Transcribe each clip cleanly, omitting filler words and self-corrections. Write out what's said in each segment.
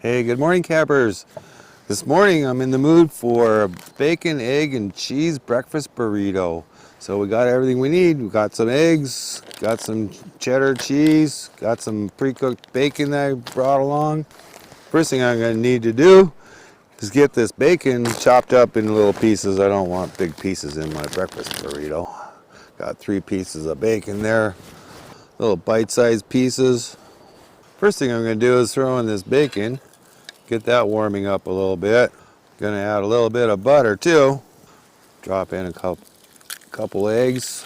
Hey, good morning, campers. This morning I'm in the mood for a bacon, egg, and cheese breakfast burrito. So we got everything we need. We got some eggs, got some cheddar cheese, got some pre-cooked bacon that I brought along. First thing I'm going to need to do is get this bacon chopped up in little pieces. I don't want big pieces in my breakfast burrito. Got 3 pieces of bacon there, little bite-sized pieces. First thing I'm going to do is throw in this bacon. Get that warming up a little bit. Gonna add a little bit of butter too. Drop in a couple eggs.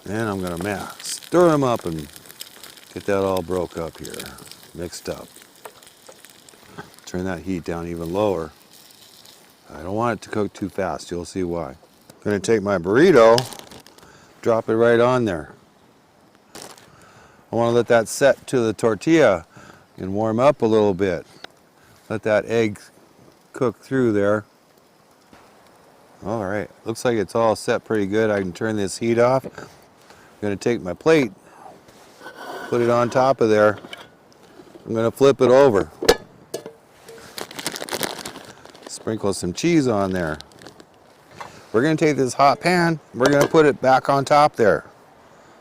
And I'm gonna stir them up and get that all broke up here, mixed up. Turn that heat down even lower. I don't want it to cook too fast, you'll see why. Gonna take my burrito, drop it right on there. I wanna let that set to the tortilla and warm up a little bit. Let that egg cook through there. All right, looks like it's all set pretty good. I can turn this heat off. I'm gonna take my plate, put it on top of there. I'm gonna flip it over. Sprinkle some cheese on there. We're gonna take this hot pan, we're gonna put it back on top there.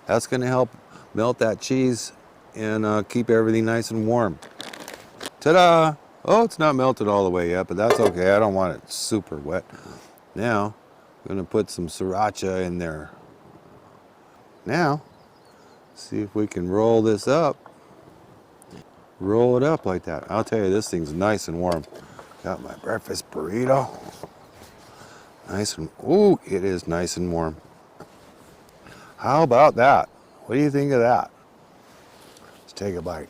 That's gonna help melt that cheese and keep everything nice and warm. Ta-da! Oh, it's not melted all the way yet, but that's okay. I don't want it super wet. Now, I'm going to put some sriracha in there. Now, see if we can roll this up. Roll it up like that. I'll tell you, this thing's nice and warm. Got my breakfast burrito. Nice and, ooh, it is nice and warm. How about that? What do you think of that? Let's take a bite.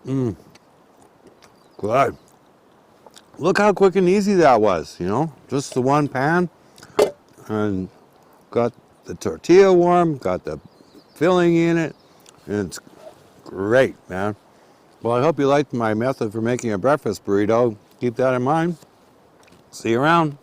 Mmm. Good. Look how quick and easy that was, you know? Just the one pan. And got the tortilla warm, got the filling in it. And it's great, man. Well, I hope you liked my method for making a breakfast burrito. Keep that in mind. See you around.